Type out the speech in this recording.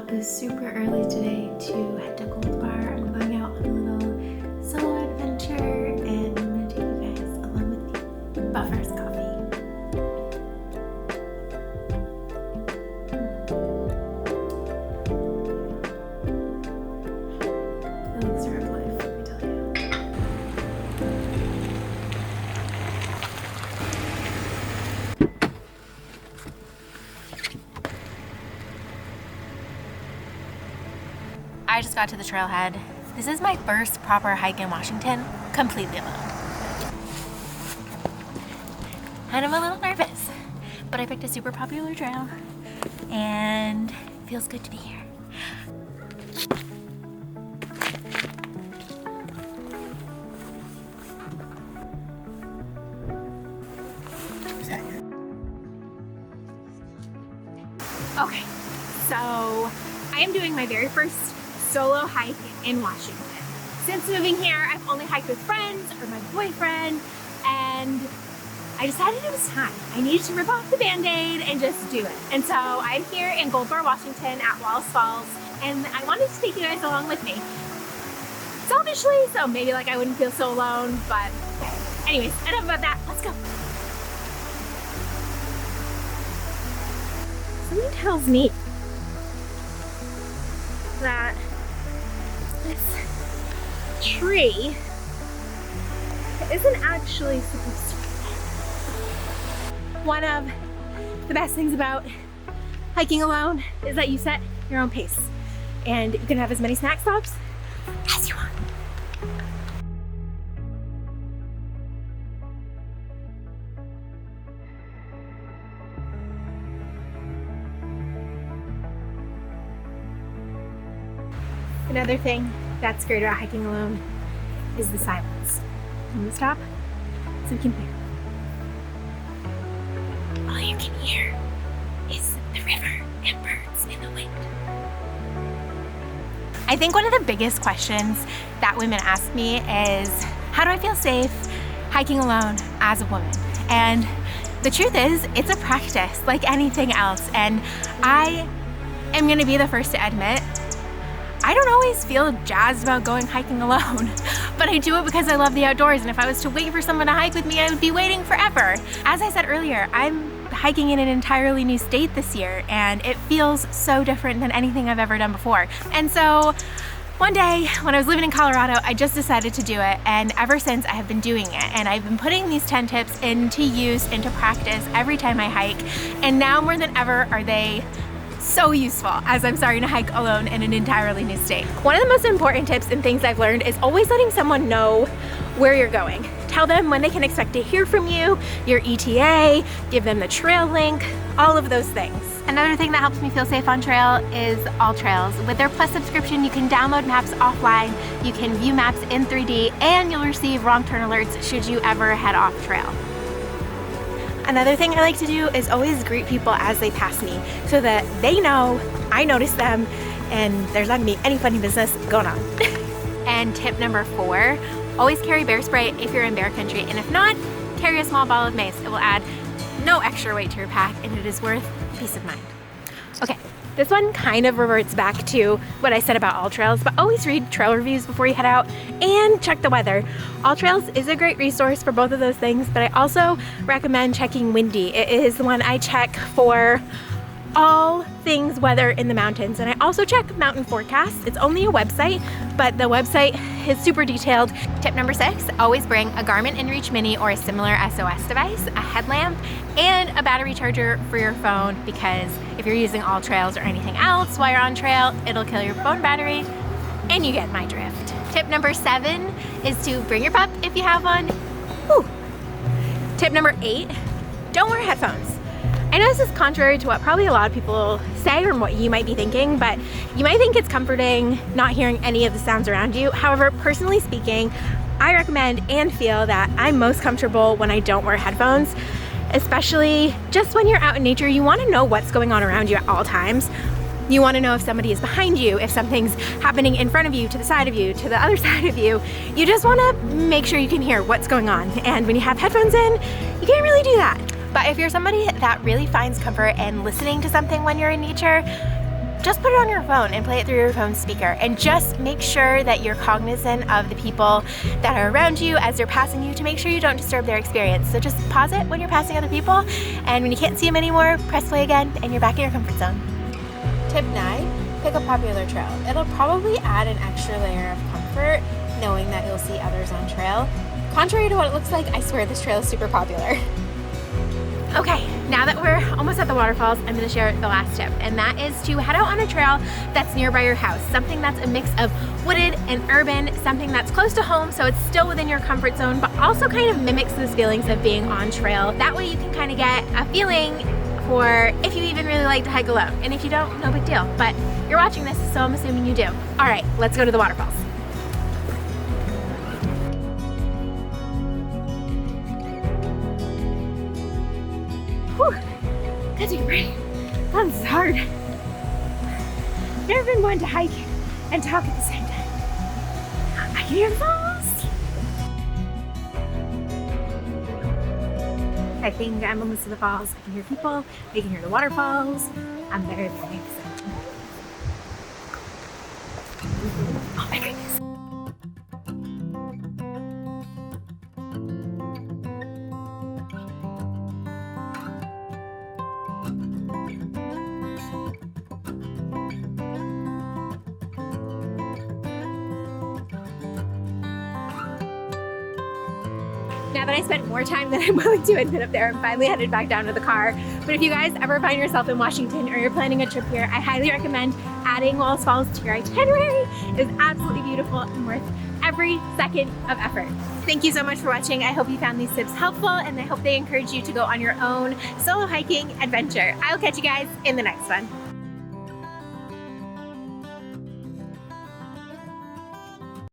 up super early today to head to Gold Bar. I'm going out on a little solo adventure and I'm going to take you guys along with me. But first, coffee. Elixir of life, let me tell you. I just got to the trailhead. This is my first proper hike in Washington, completely alone. And I'm a little nervous, but I picked a super popular trail and it feels good to be here. Okay, so I am doing my very first solo hike in Washington. Since moving here, I've only hiked with friends or my boyfriend, and I decided it was time. I needed to rip off the band-aid and just do it. And so I'm here in Gold Bar, Washington at Wallace Falls, and I wanted to take you guys along with me. Selfishly, so maybe like I wouldn't feel so alone, but anyways, enough about that, let's go. Something tells me that this tree isn't actually supposed to be there. One of the best things about hiking alone is that you set your own pace and you can have as many snack stops as you want. Another thing that's great about hiking alone is the silence. I'm gonna stop so you can hear. All you can hear is the river and birds in the wind. I think one of the biggest questions that women ask me is, how do I feel safe hiking alone as a woman? And the truth is, it's a practice like anything else. And I am gonna be the first to admit, I don't always feel jazzed about going hiking alone, but I do it because I love the outdoors, and if I was to wait for someone to hike with me, I would be waiting forever. As I said earlier, I'm hiking in an entirely new state this year, and it feels so different than anything I've ever done before. And so one day when I was living in Colorado, I just decided to do it, and ever since I have been doing it, and I've been putting these 10 tips into use, into practice every time I hike, and now more than ever are they so useful as I'm starting to hike alone in an entirely new state. One of the most important tips and things I've learned is always letting someone know where you're going. Tell them when they can expect to hear from you, your ETA, give them the trail link, all of those things. Another thing that helps me feel safe on trail is AllTrails. With their Plus subscription, you can download maps offline, you can view maps in 3D, and you'll receive wrong turn alerts should you ever head off trail. Another thing I like to do is always greet people as they pass me so that they know I notice them and there's not gonna be any funny business going on. And tip number 4, always carry bear spray if you're in bear country, and if not, carry a small bottle of mace. It will add no extra weight to your pack and it is worth peace of mind. Okay, this one kind of reverts back to what I said about AllTrails, but always read trail reviews before you head out and check the weather. AllTrails is a great resource for both of those things, but I also recommend checking Windy. It is the one I check for all things weather in the mountains, and I also check mountain forecasts. It's only a website, but the website is super detailed. Tip number 6, always bring a Garmin InReach Mini or a similar SOS device, a headlamp, and a battery charger for your phone, because if you're using AllTrails or anything else while you're on trail, it'll kill your phone battery, and you get my drift. Tip number 7 is to bring your pup if you have one. Whew. Tip number 8, don't wear headphones. I know this is contrary to what probably a lot of people say or what you might be thinking, but you might think it's comforting not hearing any of the sounds around you. However, personally speaking, I recommend and feel that I'm most comfortable when I don't wear headphones, especially just when you're out in nature. You want to know what's going on around you at all times. You want to know if somebody is behind you, if something's happening in front of you, to the side of you, to the other side of you. You just want to make sure you can hear what's going on. And when you have headphones in, you can't really do that. But if you're somebody that really finds comfort in listening to something when you're in nature, just put it on your phone and play it through your phone speaker, and just make sure that you're cognizant of the people that are around you as they're passing you to make sure you don't disturb their experience. So just pause it when you're passing other people, and when you can't see them anymore, press play again and you're back in your comfort zone. Tip 9, pick a popular trail. It'll probably add an extra layer of comfort knowing that you'll see others on trail. Contrary to what it looks like, I swear this trail is super popular. Okay, now that we're almost at the waterfalls, I'm gonna share the last tip, and that is to head out on a trail that's nearby your house. Something that's a mix of wooded and urban, something that's close to home so it's still within your comfort zone, but also kind of mimics those feelings of being on trail. That way you can kind of get a feeling for if you even really like to hike alone. And if you don't, no big deal. But you're watching this, so I'm assuming you do. All right, let's go to the waterfalls. Whew, that's a break. That was hard. Never been one to hike and talk at the same time. I can hear the falls. I think I'm almost to the falls. I can hear people. I can hear the waterfalls. I'm very excited. Oh my goodness. Now that I spent more time than I'm willing to admit up there, I'm finally headed back down to the car. But if you guys ever find yourself in Washington or you're planning a trip here, I highly recommend adding Wallace Falls to your itinerary. It is absolutely beautiful and worth every second of effort. Thank you so much for watching. I hope you found these tips helpful, and I hope they encourage you to go on your own solo hiking adventure. I'll catch you guys in the next one.